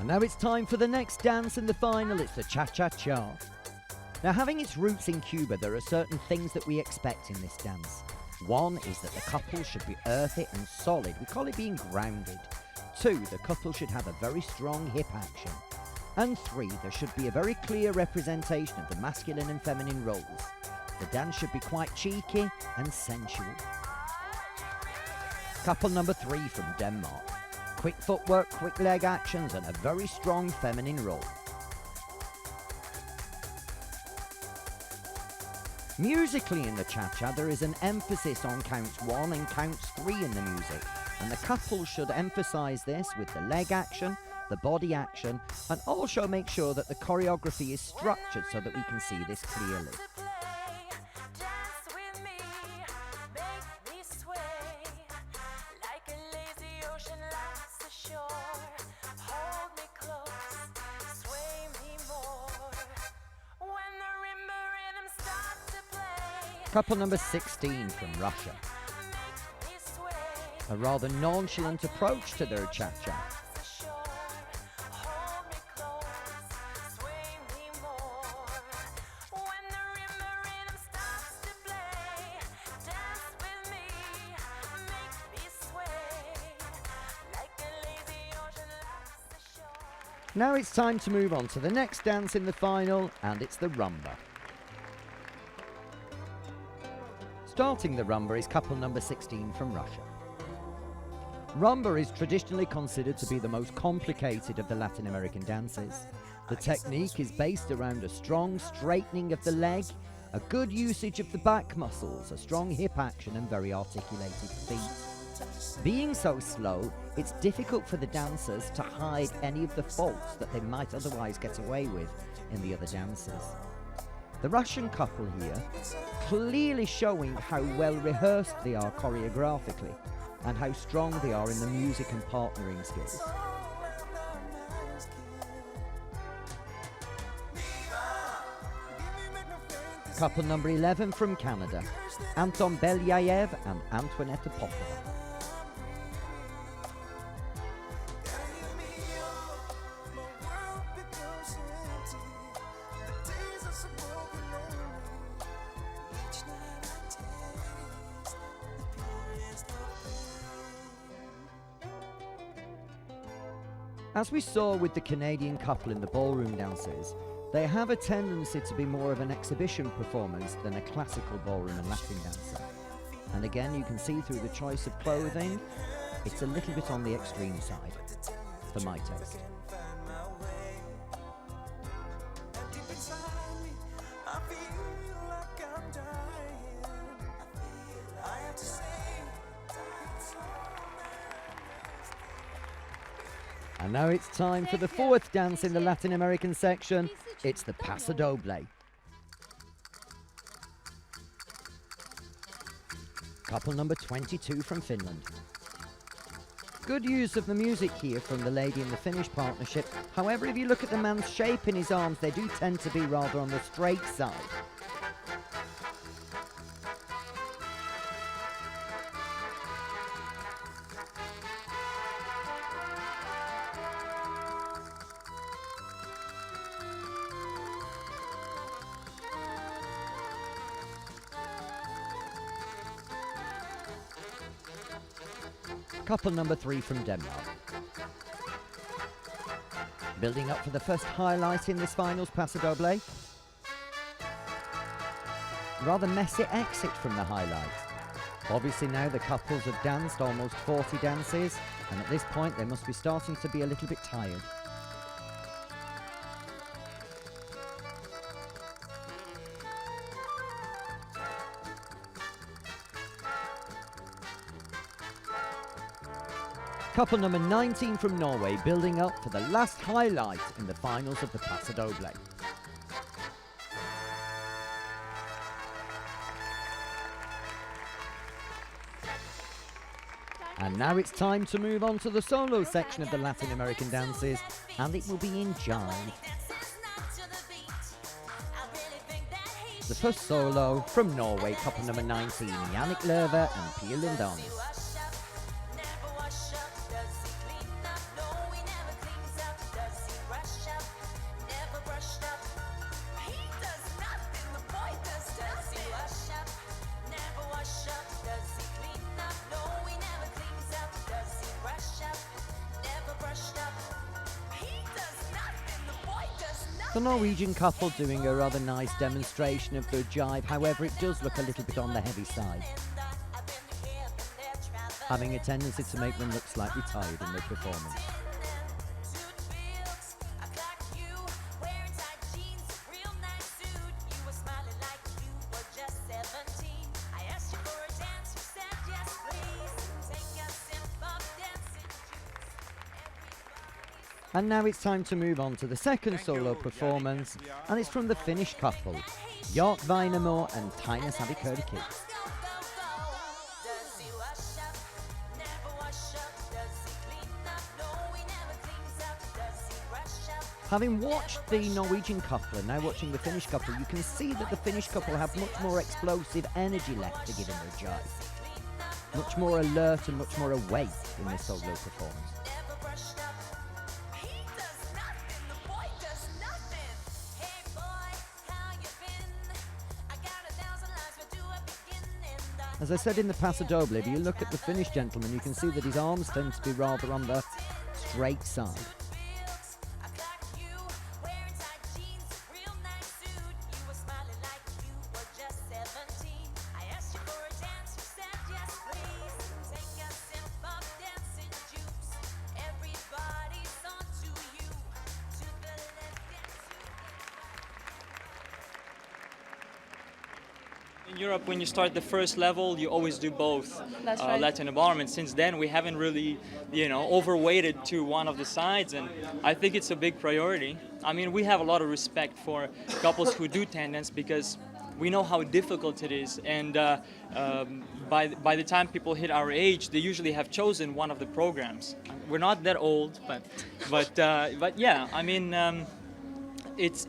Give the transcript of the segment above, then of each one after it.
And now it's time for the next dance in the final. It's the cha-cha-cha. Now, having its roots in Cuba, there are certain things that we expect in this dance. One is that the couple should be earthy and solid. We call it being grounded. 2, the couple should have a very strong hip action. And 3, there should be a very clear representation of the masculine and feminine roles. The dance should be quite cheeky and sensual. Couple number 3 from Denmark. Quick footwork, quick leg actions, and a very strong feminine role. Musically in the cha-cha, there is an emphasis on counts 1 and counts 3 in the music, and the couple should emphasize this with the leg action, the body action, and also make sure that the choreography is structured so that we can see this clearly. Couple number 16 from Russia. A rather nonchalant approach to their cha-cha. Now it's time to move on to the next dance in the final, and it's the rumba. Starting the rumba is couple number 16 from Russia. Rumba is traditionally considered to be the most complicated of the Latin American dances. The technique is based around a strong straightening of the leg, a good usage of the back muscles, a strong hip action and very articulated feet. Being so slow, it's difficult for the dancers to hide any of the faults that they might otherwise get away with in the other dances. The Russian couple here clearly showing how well rehearsed they are choreographically and how strong they are in the music and partnering skills. Couple number 11 from Canada, Anton Belyayev and Antoinette Popova. As we saw with the Canadian couple in the ballroom dances, they have a tendency to be more of an exhibition performance than a classical ballroom and Latin dancer. And again, you can see through the choice of clothing, it's a little bit on the extreme side, for my taste. And now it's time for the fourth dance in the Latin American section. It's the Paso doble. Couple number 22 from Finland. Good use of the music here from the lady in the Finnish partnership. However, if you look at the man's shape in his arms, they do tend to be rather on the straight side. Couple number 3 from Denmark. Building up for the first highlight in this finals Paso doble. Rather messy exit from the highlight. Obviously now the couples have danced almost 40 dances, and at this point they must be starting to be a little bit tired. Couple number 19 from Norway, building up for the last highlight in the finals of the Paso doble. And now it's time to move on to the solo section of the Latin American dances, and it will be in Jive. The first solo from Norway, couple number 19, Yannick Löwe and Pia Lindon. The Norwegian couple doing a rather nice demonstration of their jive, however it does look a little bit on the heavy side, having a tendency to make them look slightly tired in their performance. And now it's time to move on to the second solo performance, and it's from the Finnish couple, Jörg Vainamo and Taina Savikurki. Having watched the Norwegian couple and now watching the Finnish couple, you can see that the Finnish couple have much more explosive energy left to give in their jive. Much more alert and much more awake in this solo performance. As I said in the Paso doble, if you look at the Finnish gentleman, you can see that his arms tend to be rather on the straight side. In Europe, when you start the first level, you always do both. That's right. Latin and bar, and since then we haven't really, overweighted to one of the sides, and I think it's a big priority. I mean, we have a lot of respect for couples who do tandem because we know how difficult it is, and by the time people hit our age, they usually have chosen one of the programs. We're not that old, but yeah, I mean, it's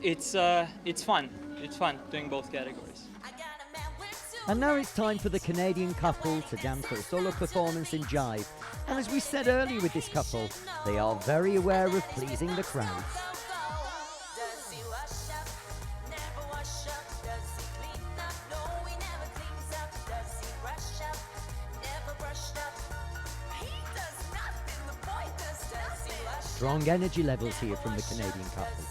fun. It's fun doing both categories. And now it's time for the Canadian couple to dance their solo performance in Jive. And as we said earlier with this couple, they are very aware of pleasing the crowds. Strong energy levels here from the Canadian couple,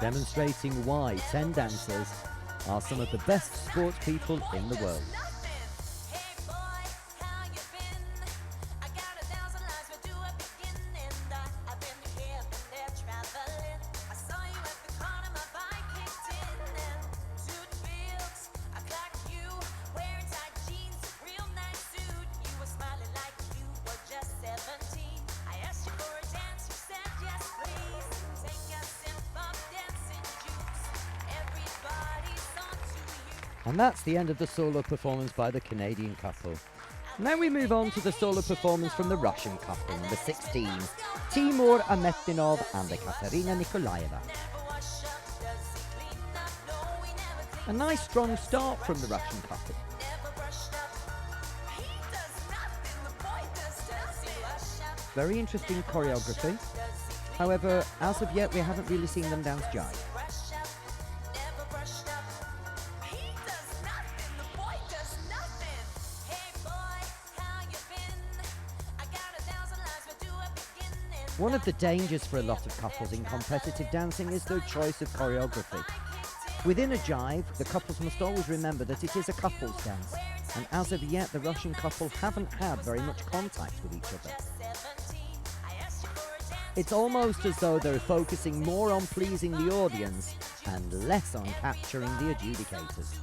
demonstrating why 10 dancers are some of the best sports people in the world. And that's the end of the solo performance by the Canadian couple. Now we move on to the solo performance from the Russian couple, number 16, Timur Ametinov and Ekaterina Nikolaeva. A nice strong start from the Russian couple. Very interesting choreography. However, as of yet, we haven't really seen them dance jive. One of the dangers for a lot of couples in competitive dancing is their choice of choreography. Within a jive, the couples must always remember that it is a couples dance, and as of yet the Russian couple haven't had very much contact with each other. It's almost as though they're focusing more on pleasing the audience and less on capturing the adjudicators.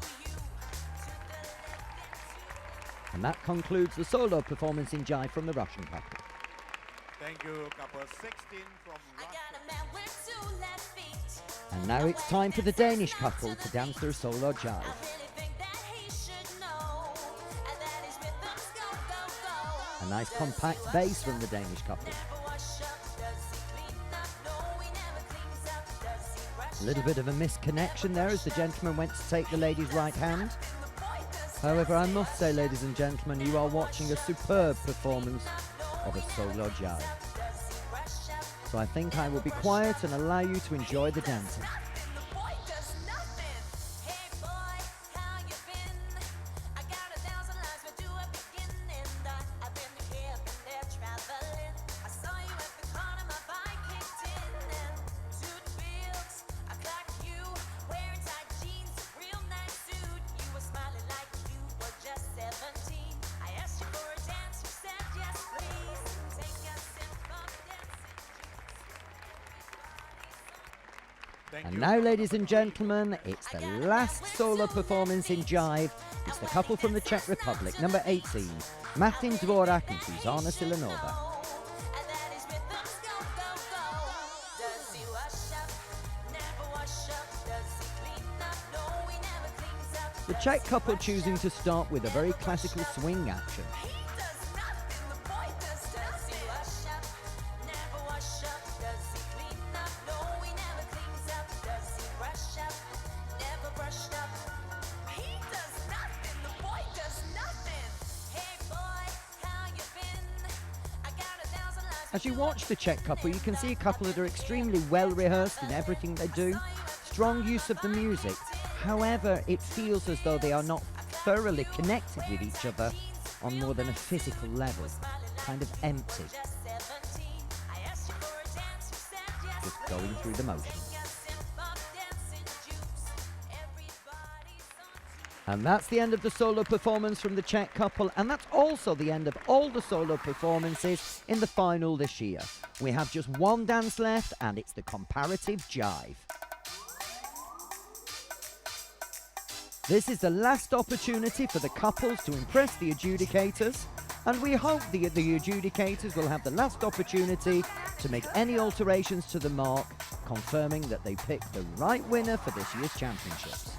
And that concludes the solo performance in Jive from the Russian couple. Thank you, couple 16 from Russia. And now it's time for the Danish couple to dance their solo jive. A nice compact bass from the Danish couple. A little bit of a misconnection there as the gentleman went to take the lady's right hand. However, I must say, ladies and gentlemen, you are watching a superb performance of a solo jive. So I think I will be quiet and allow you to enjoy the dancing. And now, ladies and gentlemen, it's the last solo performance in Jive. It's the couple from the Czech Republic, number 18, Martin Dvorak and Zuzana Silanova. The Czech couple choosing to start with a very classical swing action. As you watch the Czech couple, you can see a couple that are extremely well rehearsed in everything they do. Strong use of the music. However, it feels as though they are not thoroughly connected with each other on more than a physical level. Kind of empty. Just going through the motions. And that's the end of the solo performance from the Czech couple, and that's also the end of all the solo performances in the final this year. We have just one dance left, and it's the comparative Jive. This is the last opportunity for the couples to impress the adjudicators, and we hope the adjudicators will have the last opportunity to make any alterations to the mark, confirming that they picked the right winner for this year's championships.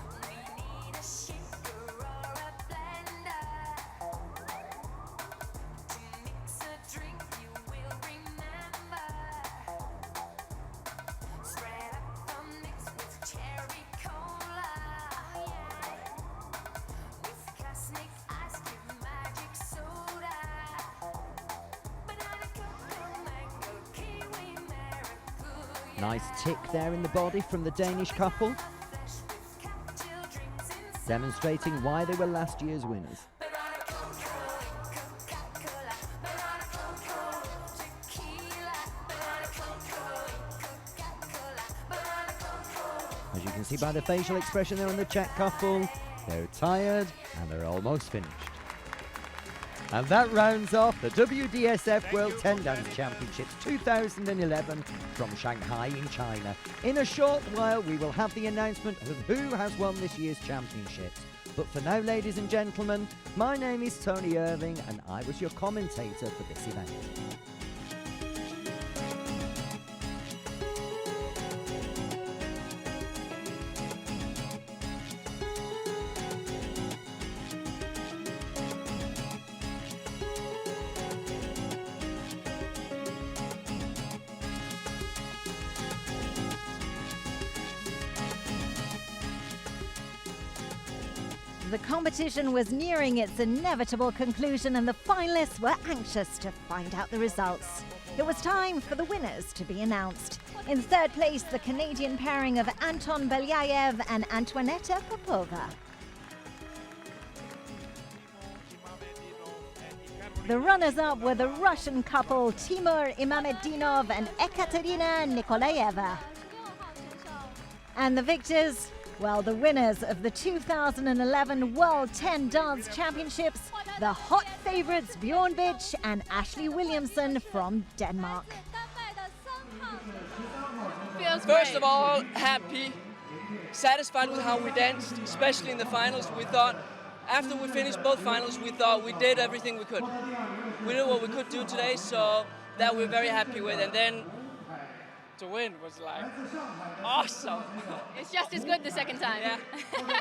Nice tick there in the body from the Danish couple, demonstrating why they were last year's winners. As you can see by the facial expression there on the Czech couple, they're tired and they're almost finished. And that rounds off the WDSF World 10 Dance Championships 2011 from Shanghai in China. In a short while, we will have the announcement of who has won this year's championships. But for now, ladies and gentlemen, my name is Tony Irving, and I was your commentator for this event. The competition was nearing its inevitable conclusion and the finalists were anxious to find out the results. It was time for the winners to be announced. In third place, the Canadian pairing of Anton Belyayev and Antoinetta Popova. The runners-up were the Russian couple Timur Imamedinov and Ekaterina Nikolaeva. And the victors? Well, the winners of the 2011 World 10 Dance Championships, the hot favorites Bjorn Bitch and Ashley Williamson from Denmark. First of all, happy, satisfied with how we danced, especially in the finals. We thought, after we finished both finals, we thought we did everything we could. We did what we could do today, so that we're very happy with. And then to win was like awesome. It's just as good the second time. Yeah,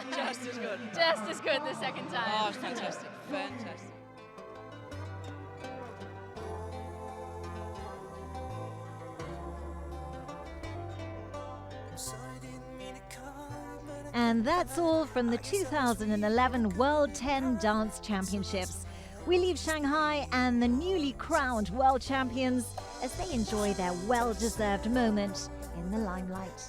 just as good. Just as good the second time. Oh, it's fantastic, fantastic. And that's all from the 2011 World 10 Dance Championships. We leave Shanghai and the newly crowned world champions as they enjoy their well-deserved moment in the limelight.